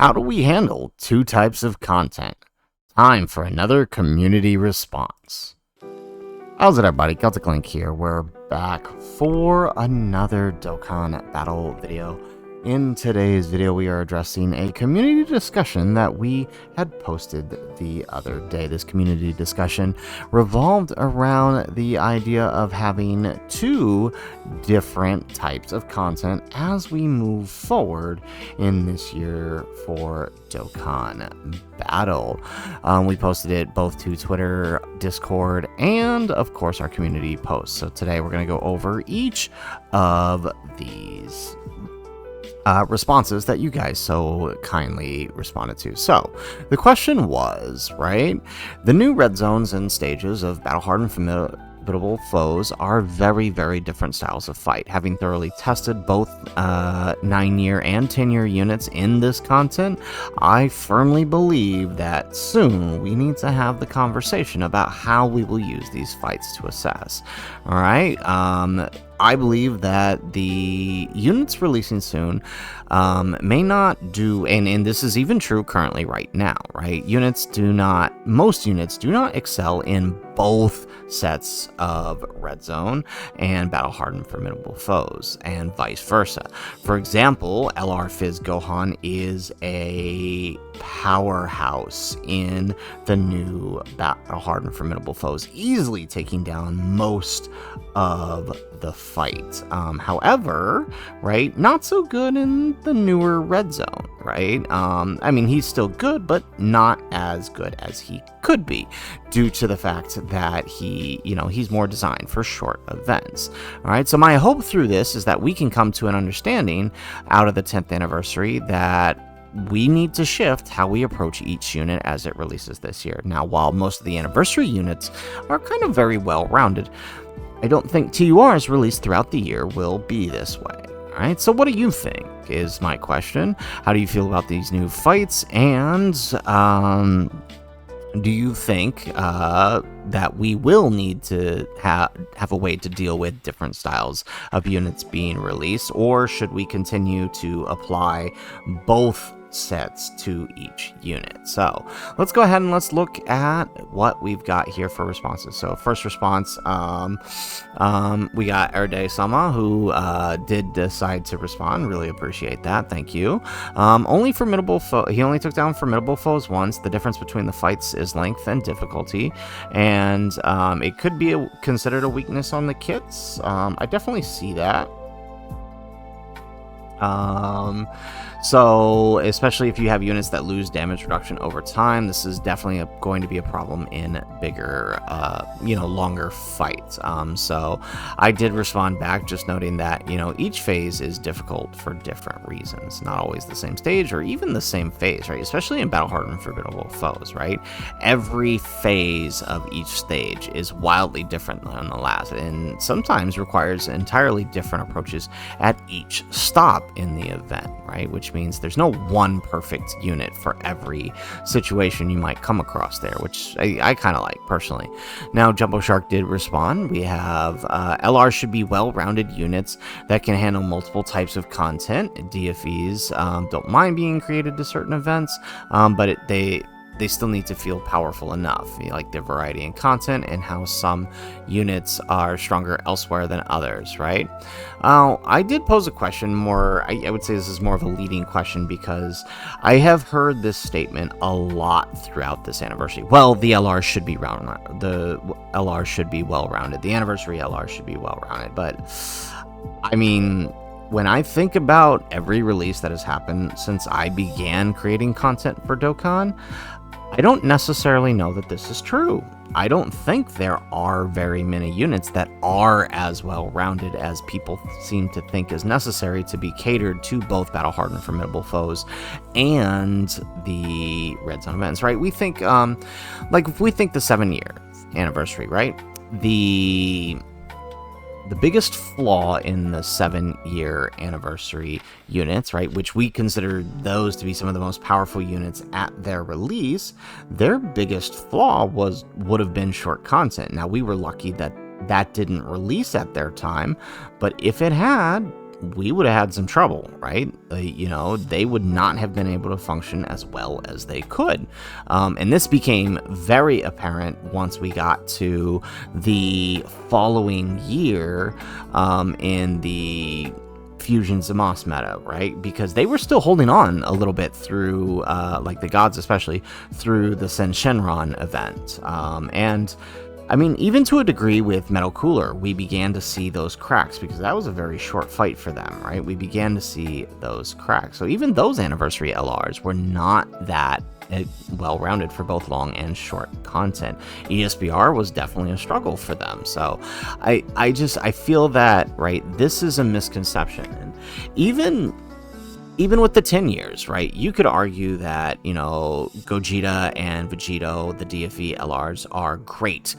How do we handle two types of content? Time for another community response. How's it, everybody? Celtic Link here. We're back for another Dokkan battle video. In today's video, we are addressing a community discussion that we had posted the other day. This community discussion revolved around the idea of having two different types of content as we move forward in this year for Dokkan Battle. We posted it both to Twitter, Discord, and of course our community posts. So today we're going to go over each of these responses that you guys so kindly responded to. So the question was, right, the new red zones and stages of battle-hardened formidable foes are very, very different styles of fight. Having thoroughly tested both 9-year and 10-year units in this content, I firmly believe that soon we need to have the conversation about how we will use these fights to assess. All right. I believe that the units releasing soon may not do, and this is even true currently right now, right? Most units do not excel in both sets of red zone and battle hardened formidable foes, and vice versa. For example, LR Fizz Gohan is a powerhouse in the new battle hardened formidable foes, easily taking down most of the fight. However, right, not so good in the newer red zone, right? I mean, he's still good, but not as good as he could be due to the fact that he's more designed for short events. All right, so my hope through this is that we can come to an understanding out of the 10th anniversary that we need to shift how we approach each unit as it releases this year. Now, while most of the anniversary units are kind of very well-rounded, I don't think TURs released throughout the year will be this way. All right, so what do you think is my question. How do you feel about these new fights? And do you think that we will need to have a way to deal with different styles of units being released, or should we continue to apply both sets to each unit? So let's go ahead and let's look at what we've got here for responses. So first response, we got Erde Sama, who did decide to respond. Really appreciate that. Thank you. Only formidable foe. He only took down formidable foes once. The difference between the fights is length and difficulty, and it could be considered a weakness on the kits. I definitely see that. So especially if you have units that lose damage reduction over time, this is definitely going to be a problem in bigger, longer fights. So I did respond back just noting that, each phase is difficult for different reasons, not always the same stage or even the same phase, right? Especially in battle hardened formidable foes, right? Every phase of each stage is wildly different than the last, and sometimes requires entirely different approaches at each stop in the event, right? Which means there's no one perfect unit for every situation you might come across there, which I kind of like personally. Now, Jumbo Shark did respond. We have LR should be well-rounded units that can handle multiple types of content. DFEs don't mind being created to certain events, but they still need to feel powerful enough, like their variety in content and how some units are stronger elsewhere than others, right? I did pose a question more, I would say this is more of a leading question because I have heard this statement a lot throughout this anniversary. Well, the LR should be rounded. The LR should be well-rounded. The anniversary LR should be well-rounded. But, I mean, when I think about every release that has happened since I began creating content for Dokkan, I don't necessarily know that this is true. I don't think there are very many units that are as well-rounded as people seem to think is necessary to be catered to both battle-hardened formidable foes and the red zone events, right? We think, if we think the 7-year anniversary, right? The biggest flaw in the 7-year anniversary units, right, which we consider those to be some of the most powerful units at their release, their biggest flaw would have been short content. Now, we were lucky that didn't release at their time, but if it had, we would have had some trouble, right? You know, they would not have been able to function as well as they could. And this became very apparent once we got to the following year in the Fusion Zamos meta, right? Because they were still holding on a little bit through, like the gods especially, through the Sen Shenron event. And I mean, even to a degree with Metal Cooler, we began to see those cracks because that was a very short fight for them, right? We began to see those cracks. So even those anniversary LRs were not that well-rounded for both long and short content. ESBR was definitely a struggle for them. So I feel that, right, this is a misconception. And even with the 10 years, right, you could argue that, you know, Gogeta and Vegito, the DFE LRs, are great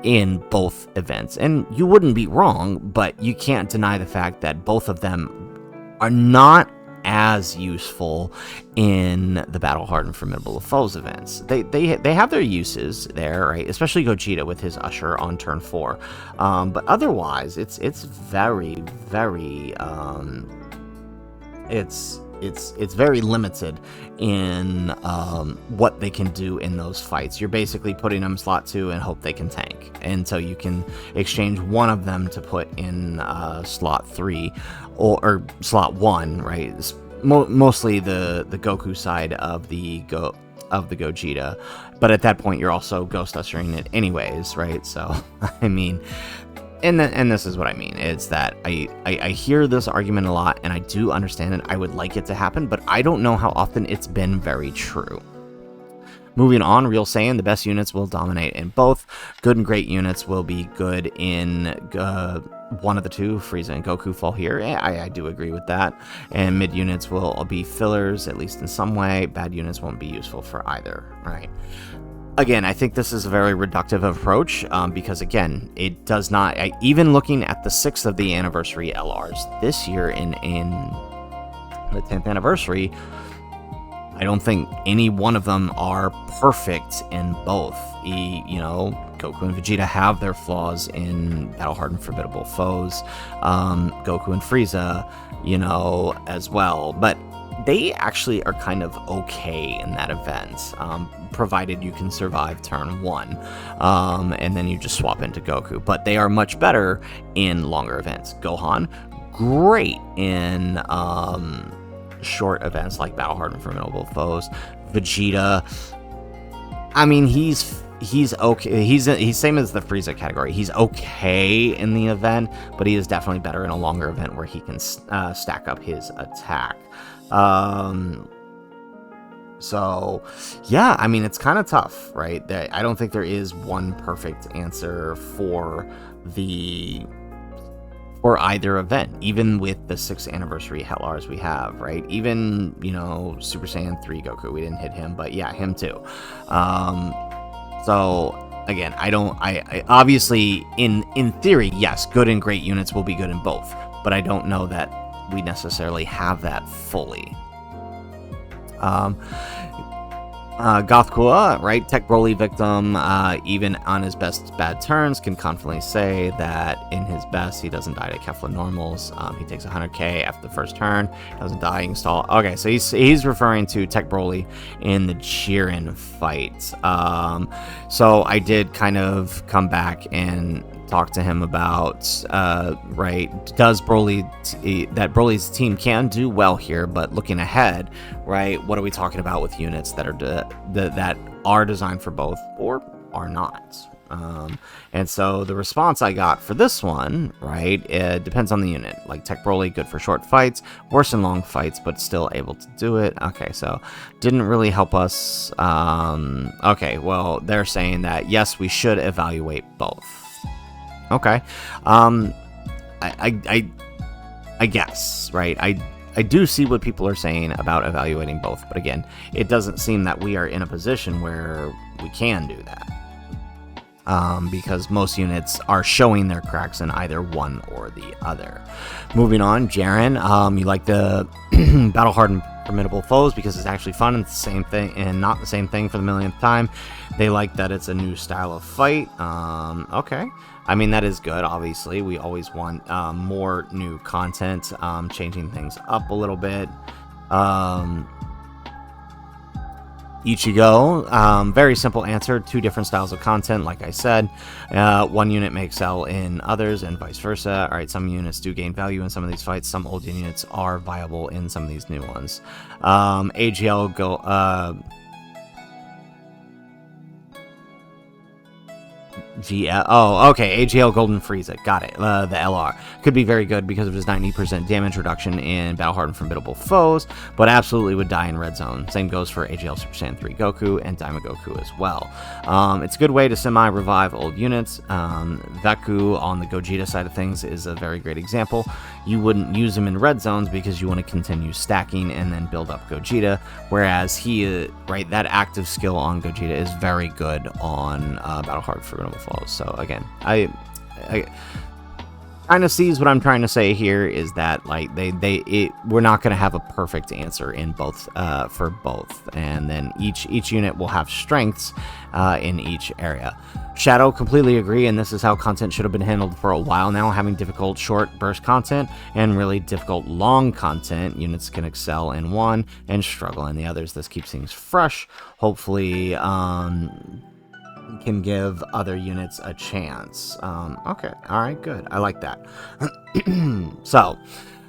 in both events. And you wouldn't be wrong, but you can't deny the fact that both of them are not as useful in the Battle Hardened Formidable Foes events. They have their uses there, right? Especially Gogeta with his Usher on turn 4. But otherwise, it's very, very... It's very limited in what they can do in those fights. You're basically putting them slot 2 and hope they can tank. And so you can exchange one of them to put in slot 3 or slot 1, right? It's mostly the Goku side of the Gogeta. But at that point, you're also ghost ushering it anyways, right? So, I mean... And this is what I mean. It's that I hear this argument a lot, and I do understand it. I would like it to happen, but I don't know how often it's been very true. Moving on, Real Saiyan, the best units will dominate in both. Good and great units will be good in one of the two. Frieza and Goku fall here. Yeah, I do agree with that. And mid units will be fillers, at least in some way. Bad units won't be useful for either, right? Again, I think this is a very reductive approach because, again, it does not... even looking at the 6th of the anniversary LRs this year in the 10th anniversary, I don't think any one of them are perfect in both. You know, Goku and Vegeta have their flaws in Battle Hardened Formidable Foes. Goku and Frieza, you know, as well. But they actually are kind of okay in that event, provided you can survive turn 1, and then you just swap into Goku. But they are much better in longer events. Gohan, great in short events like Battle Hardened Formidable Foes. Vegeta, I mean, he's okay. He's same as the Frieza category. He's okay in the event, but he is definitely better in a longer event where he can stack up his attack. So yeah, I mean, it's kind of tough, right? I don't think there is one perfect answer for either event, even with the 6th anniversary LRs we have, right? Even, you know, Super Saiyan 3 Goku, we didn't hit him, but yeah, him too. So again, I obviously in theory, yes, good and great units will be good in both, but I don't know that we necessarily have that fully. Goth Kua, right? Tech Broly victim, even on his best bad turns, can confidently say that in his best, he doesn't die to Kefla normals. He takes 100k after the first turn, doesn't die, install. Okay, so he's referring to Tech Broly in the Jiren fight. So I did kind of come back and talk to him about, right, does Broly's team can do well here, but looking ahead, right, what are we talking about with units that are designed for both or are not? And so the response I got for this one, right, it depends on the unit. Like Tech Broly, good for short fights, worse in long fights, but still able to do it. Okay, so didn't really help us. Okay, well, they're saying that yes, we should evaluate both. Okay, I guess, right? I do see what people are saying about evaluating both, but again, it doesn't seem that we are in a position where we can do that. Because most units are showing their cracks in either one or the other. Moving on, Jiren, you like the Battle Hardened Formidable Foes because it's actually fun and it's the same thing, and not the same thing for the millionth time. They like that it's a new style of fight. Okay. I mean, that is good, obviously. We always want more new content, changing things up a little bit. Ichigo, very simple answer. 2 different styles of content, like I said. One unit may excel in others and vice versa. Alright, some units do gain value in some of these fights. Some old units are viable in some of these new ones. AGL go... Oh, okay, AGL Golden Frieza, got it, the LR. Could be very good because of his 90% damage reduction in battle-hardened formidable foes, but absolutely would die in red zone. Same goes for AGL Super Saiyan 3 Goku and Daima Goku as well. It's a good way to semi-revive old units. Vaku on the Gogeta side of things is a very great example. You wouldn't use him in red zones because you want to continue stacking and then build up Gogeta, whereas he, right, that active skill on Gogeta is very good on battle-hardened formidable foes. So again, I kind of sees what I'm trying to say here is that like we're not going to have a perfect answer in both for both, and then each unit will have strengths in each area. Shadow, completely agree, and this is how content should have been handled for a while now. Having difficult short burst content and really difficult long content, units can excel in one and struggle in the others. This keeps things fresh. Hopefully can give other units a chance. Okay, all right, good. I like that. So,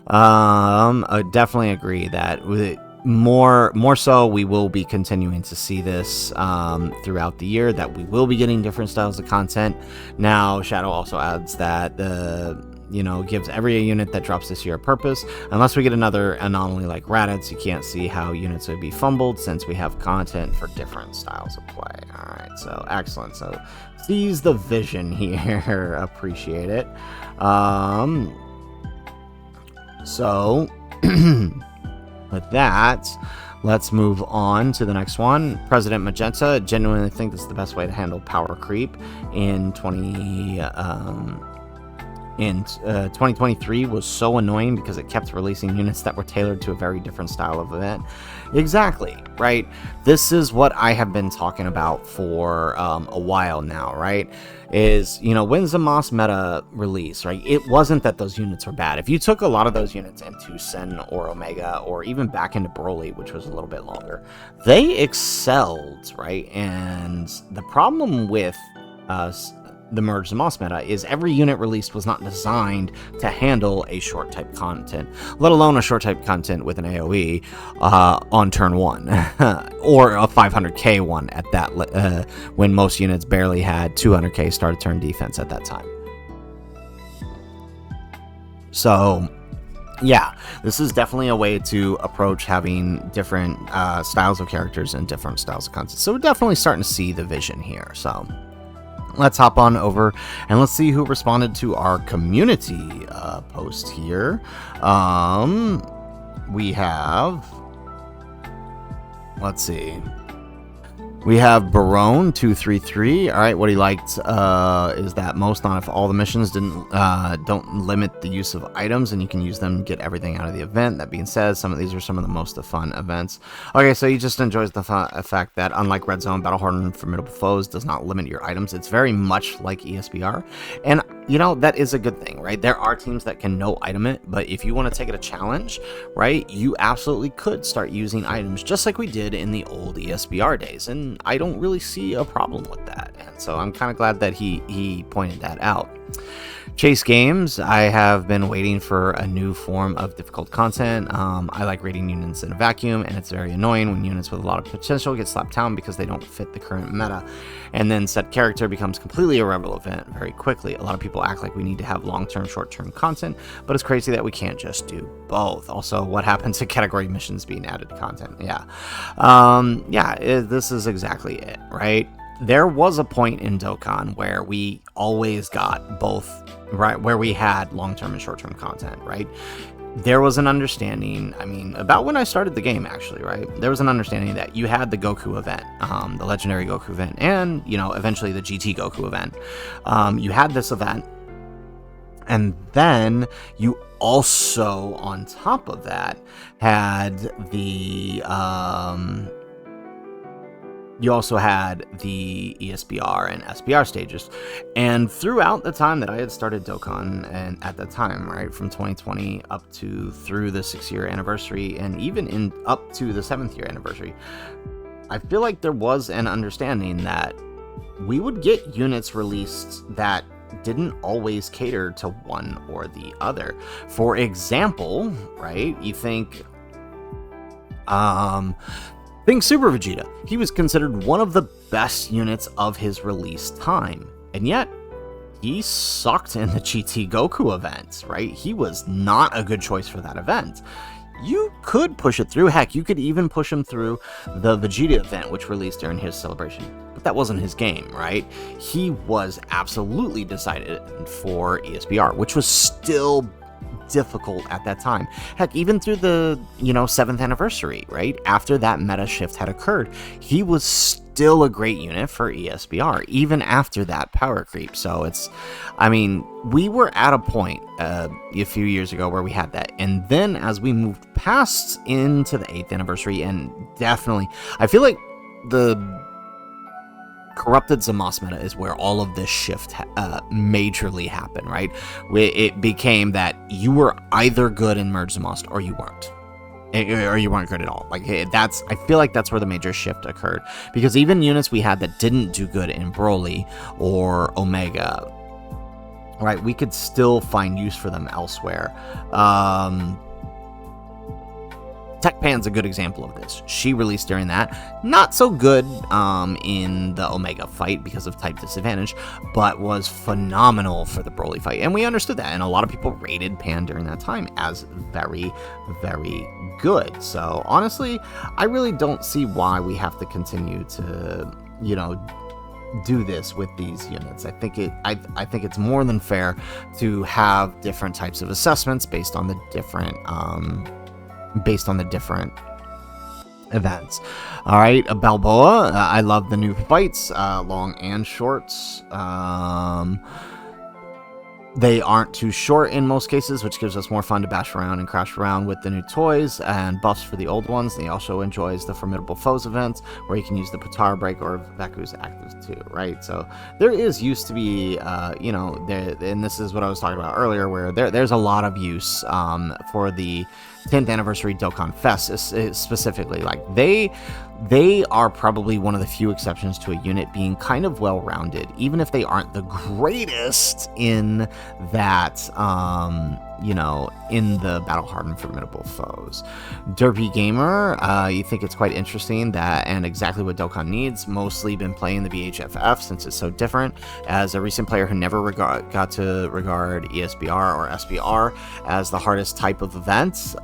I definitely agree that with it, more so we will be continuing to see this throughout the year, that we will be getting different styles of content. Now, Shadow also adds that gives every unit that drops this year a purpose. Unless we get another anomaly like Raditz, you can't see how units would be fumbled since we have content for different styles of play. Alright, so excellent. So sees the vision here. Appreciate it. So with that, let's move on to the next one. President Magenta. Genuinely think this is the best way to handle power creep in 2023 was so annoying because it kept releasing units that were tailored to a very different style of event. Exactly, right? This is what I have been talking about for a while now, right? Is, when's the Moss meta release, right? It wasn't that those units were bad. If you took a lot of those units into Sen or Omega, or even back into Broly, which was a little bit longer, they excelled, right? And the problem with the Merge the Moss meta is every unit released was not designed to handle a short type content, let alone a short type content with an AoE on turn 1 or a 500k one at that, when most units barely had 200k start of turn defense at that time. So yeah, this is definitely a way to approach having different styles of characters and different styles of content. So we're definitely starting to see the vision here. So let's hop on over and let's see who responded to our community post here. We have, let's see. We have Barone233. All right, what he liked is that most, not if all, the missions don't limit the use of items, and you can use them to get everything out of the event. That being said, some of these are some of the most fun events. Okay, so he just enjoys the fact that unlike Red Zone, battle-hardened formidable foes does not limit your items. It's very much like ESBR, and that is a good thing, right? There are teams that can no item it, but if you want to take it a challenge, right, you absolutely could start using items just like we did in the old ESBR days, and I don't really see a problem with that. And so I'm kind of glad that he pointed that out. Chase Games, I have been waiting for a new form of difficult content. I like raiding units in a vacuum, and it's very annoying when units with a lot of potential get slapped down because they don't fit the current meta, and then said character becomes completely irrelevant very quickly. A lot of people act like we need to have long-term, short-term content, but it's crazy that we can't just do both. Also, what happens to category missions being added to content? This is exactly it, right? There was a point in Dokkan where we always got both, right? Where we had long-term and short-term content, right? There was an understanding, about when I started the game, actually, right? There was an understanding that you had the Goku event, the legendary Goku event, and, eventually the GT Goku event. You had this event, and then you also, on top of that, had the, You also had the ESBR and SBR stages. And throughout the time that I had started Dokkan, and at that time, right, from 2020 up to through the 6-year anniversary, and even in up to the 7th year anniversary, I feel like there was an understanding that we would get units released that didn't always cater to one or the other. For example, right, you think Super Vegeta. He was considered one of the best units of his release time, and yet he sucked in the GT Goku event, right? He was not a good choice for that event. You could push it through. Heck, you could even push him through the Vegeta event, which released during his celebration. But that wasn't his game, right? He was absolutely decided for ESBR, which was still difficult at that time. Heck, even through the 7th anniversary, right after that meta shift had occurred, he was still a great unit for ESBR even after that power creep. So we were at a point a few years ago where we had that, and then as we moved past into the 8th anniversary, and definitely I feel like the corrupted Zamos meta is where all of this shift majorly happened, right? It became that you were either good in Merge Zamos or you weren't. Or you weren't good at all. I feel like that's where the major shift occurred. Because even units we had that didn't do good in Broly or Omega, right, we could still find use for them elsewhere. Tech Pan's a good example of this. She released during that. Not so good in the Omega fight because of type disadvantage, but was phenomenal for the Broly fight. And we understood that, and a lot of people rated Pan during that time as very, very good. So honestly, I really don't see why we have to continue to, do this with these units. I think it's more than fair to have different types of assessments based on the different events. All right, Balboa. I love the new fights, long and shorts. They aren't too short in most cases, which gives us more fun to bash around and crash around with the new toys and buffs for the old ones. And he also enjoys the Formidable Foes events, where you can use the Potara Break or Veku's Active too, right? So there is used to be, and this is what I was talking about earlier, where there's a lot of use for the 10th anniversary Dokkan Fest specifically. Like they are probably one of the few exceptions to a unit being kind of well-rounded, even if they aren't the greatest in that, in the battle-hardened Formidable Foes. Derpy Gamer, you think it's quite interesting that, and exactly what Dokkan needs, mostly been playing the BHFF since it's so different. As a recent player who never got to regard ESBR or SBR as the hardest type of event,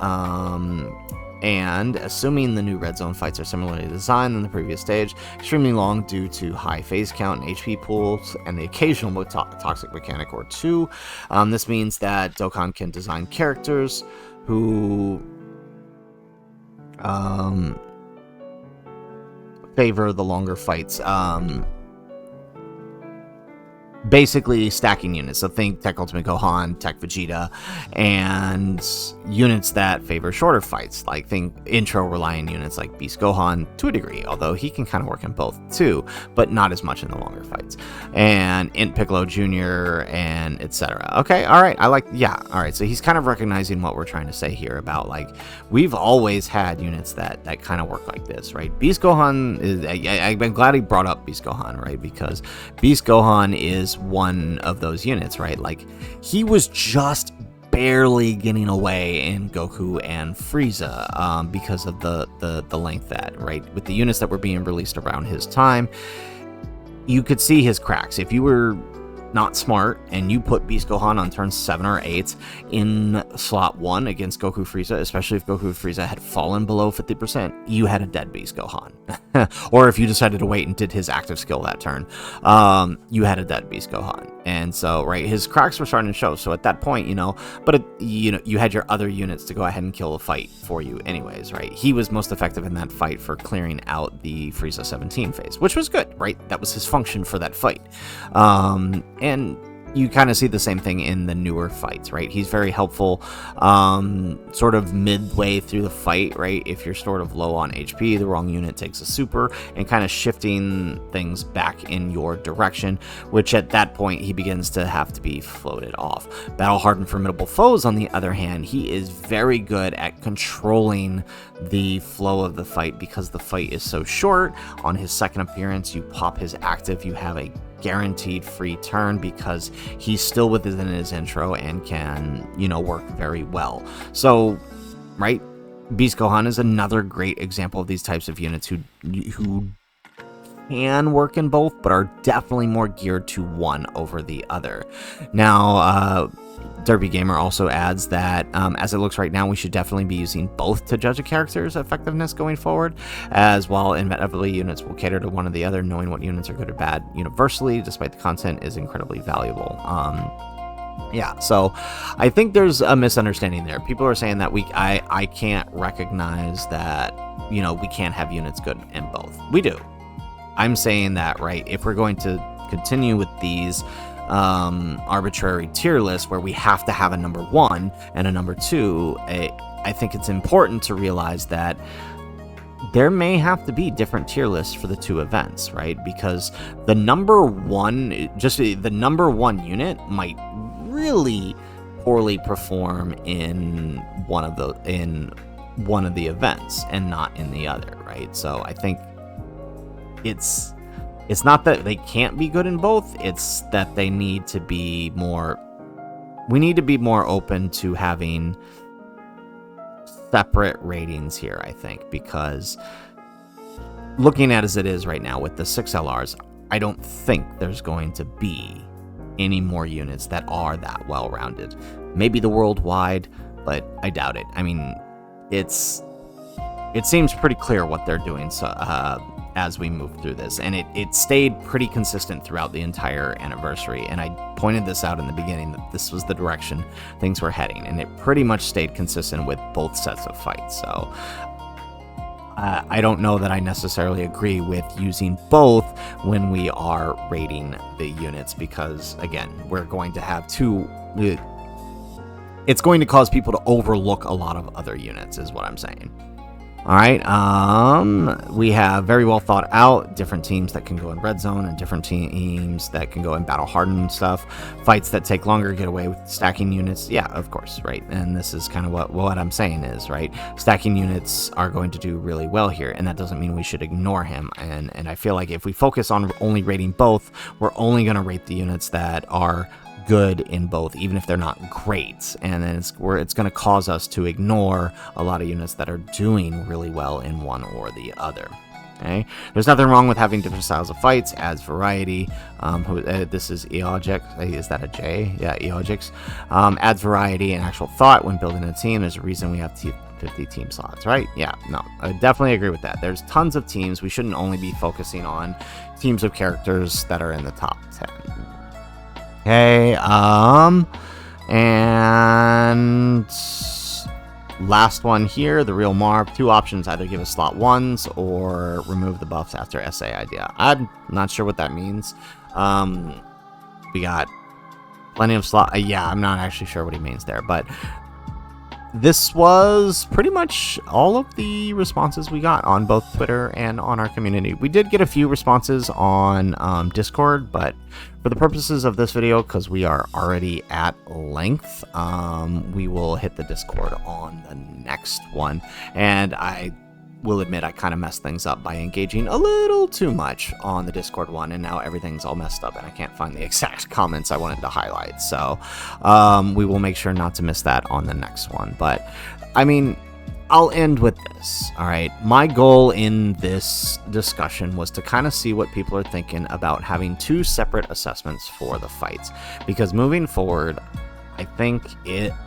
and assuming the new Red Zone fights are similarly designed than the previous stage, extremely long due to high phase count and HP pools, and the occasional toxic mechanic or two. This means that Dokkan can design characters who favor the longer fights. Basically stacking units, so think Tech Ultimate Gohan, Tech Vegeta, and units that favor shorter fights, like think intro relying units like Beast Gohan to a degree, although he can kind of work in both too, but not as much in the longer fights, and Int Piccolo Jr. and etc. Okay, alright, alright, so he's kind of recognizing what we're trying to say here about, like, we've always had units that kind of work like this, right? Beast Gohan is, I'm glad he brought up Beast Gohan, right, because Beast Gohan is one of those units, right? Like, he was just barely getting away in Goku and Frieza because of the length that, right, with the units that were being released around his time, you could see his cracks. If you were not smart and you put Beast Gohan on turn 7 or 8 in slot 1 against Goku Frieza, especially if Goku Frieza had fallen below 50%, you had a dead Beast Gohan. Or if you decided to wait and did his active skill that turn, you had a dead Beast Gohan. And so, right, his cracks were starting to show. So at that point, you had your other units to go ahead and kill the fight for you anyways, right? He was most effective in that fight for clearing out the Frieza 17 phase, which was good, right? That was his function for that fight. And you kind of see the same thing in the newer fights, right? He's very helpful sort of midway through the fight, right? If you're sort of low on HP, the wrong unit takes a super, and kind of shifting things back in your direction, which at that point he begins to have to be floated off. Battle-hardened formidable foes, on the other hand, he is very good at controlling the flow of the fight because the fight is so short. On his second appearance, you pop his active, you have a guaranteed free turn because he's still within his intro and can, you know, work very well. So, right, Beast Gohan is another great example of these types of units who can work in both, but are definitely more geared to one over the other. Now, Derpy Gamer also adds that as it looks right now, we should definitely be using both to judge a character's effectiveness going forward, as while inevitably units will cater to one or the other. Knowing what units are good or bad universally, despite the content, is incredibly valuable. Yeah, so I think there's a misunderstanding there. People are saying that I can't recognize that, you know, we can't have units good in both. We do. I'm saying that, right, if we're going to continue with these arbitrary tier lists where we have to have a number 1 and a number 2, I think it's important to realize that there may have to be different tier lists for the two events, right? Because the number 1, just the number 1 unit might really poorly perform in one of the events and not in the other, right? So I think it's not that they can't be good in both, it's that they need to be more... We need to be more open to having separate ratings here, I think, because looking at as it is right now with the 6 LRs, I don't think there's going to be any more units that are that well-rounded. Maybe the worldwide, but I doubt it. I mean, it seems pretty clear what they're doing, so as we move through this, and it stayed pretty consistent throughout the entire anniversary, and I pointed this out in the beginning that this was the direction things were heading, and it pretty much stayed consistent with both sets of fights. So I don't know that I necessarily agree with using both when we are rating the units, because again, we're going to have it's going to cause people to overlook a lot of other units, is what I'm saying. All right, we have very well thought out different teams that can go in red zone and different teams that can go in battle hardened stuff. Fights that take longer get away with stacking units. Yeah, of course, right? And this is kind of what I'm saying is, right? Stacking units are going to do really well here, and that doesn't mean we should ignore him. And I feel like if we focus on only rating both, we're only going to rate the units that are good in both, even if they're not great, and then it's going to cause us to ignore a lot of units that are doing really well in one or the other. Okay, there's nothing wrong with having different styles of fights, adds variety. This is Eojix. Is that a J? Yeah, Eojix. Adds variety and actual thought when building a team. There's a reason we have 50 team slots, right? Yeah, no, I definitely agree with that. There's tons of teams. We shouldn't only be focusing on teams of characters that are in the top 10. Okay, and last one here, the real Marv. 2 options: either give us slot 1s or remove the buffs after SA idea. I'm not sure what that means. We got plenty of slot. Yeah, I'm not actually sure what he means there, but this was pretty much all of the responses we got on both Twitter and on our community. We did get a few responses on Discord, but for the purposes of this video, because we are already at length, we will hit the Discord on the next one. And I will admit I kind of messed things up by engaging a little too much on the Discord one, and now everything's all messed up and I can't find the exact comments I wanted to highlight. So we will make sure not to miss that on the next one. But I mean, I'll end with this. All right, my goal in this discussion was to kind of see what people are thinking about having 2 separate assessments for the fights, because moving forward, I think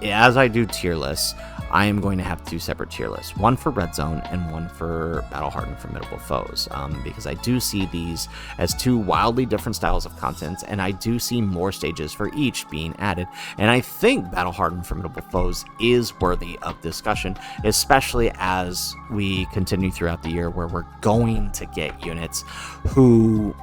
as I do tier lists, I am going to have 2 separate tier lists, one for red zone and one for battle hardened formidable foes, because I do see these as 2 wildly different styles of content, and I do see more stages for each being added. And I think battle hardened formidable foes is worthy of discussion, especially as we continue throughout the year, where we're going to get units who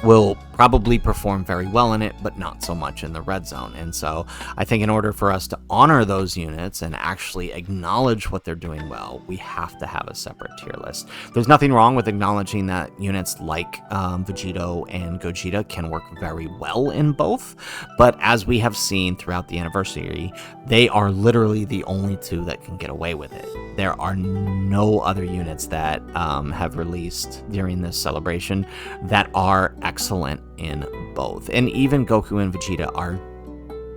will probably perform very well in it, but not so much in the red zone. And so I think in order for us to honor those units and actually acknowledge what they're doing well, we have to have a separate tier list. There's nothing wrong with acknowledging that units like Vegito and Gogeta can work very well in both, but as we have seen throughout the anniversary, they are literally the only two that can get away with it. There are no other units that have released during this celebration that are excellent in both. And even Goku and Vegeta are,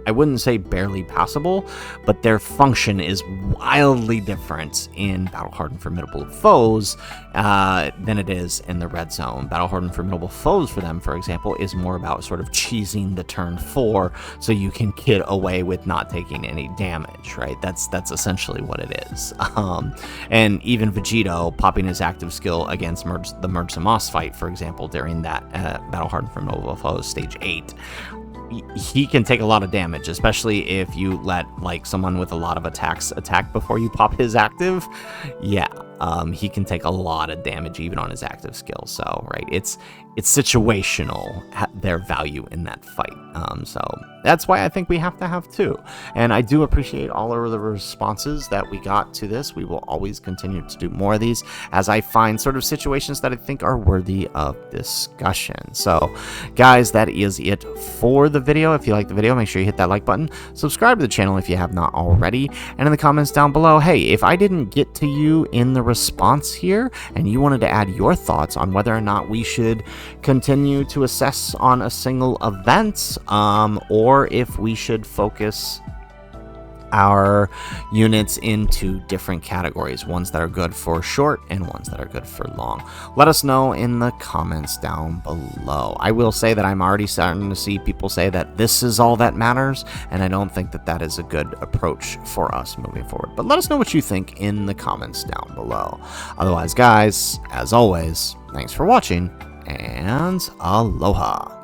I wouldn't say barely passable, but their function is wildly different in Battle Hardened Formidable Foes than it is in the red zone. Battle Hardened Formidable Foes for them, for example, is more about sort of cheesing the turn 4 so you can get away with not taking any damage, right? That's essentially what it is. And even Vegito popping his active skill against the Merge the Moss fight, for example, during that Battle Hardened Formidable Foes stage 8, he can take a lot of damage, especially if you let like someone with a lot of attacks attack before you pop his active. Yeah, he can take a lot of damage even on his active skill. So right, it's situational, their value in that fight. So that's why I think we have to have two. And I do appreciate all of the responses that we got to this. We will always continue to do more of these as I find sort of situations that I think are worthy of discussion. So guys, that is it for the video. If you like the video, make sure you hit that like button, subscribe to the channel if you have not already, and in the comments down below, hey, if I didn't get to you in the response here and you wanted to add your thoughts on whether or not we should continue to assess on a single event, or if we should focus our units into different categories, ones that are good for short and ones that are good for long, let us know in the comments down below. I will say that I'm already starting to see people say that this is all that matters, and I don't think that that is a good approach for us moving forward. But let us know what you think in the comments down below. Otherwise, guys, as always, thanks for watching, and aloha.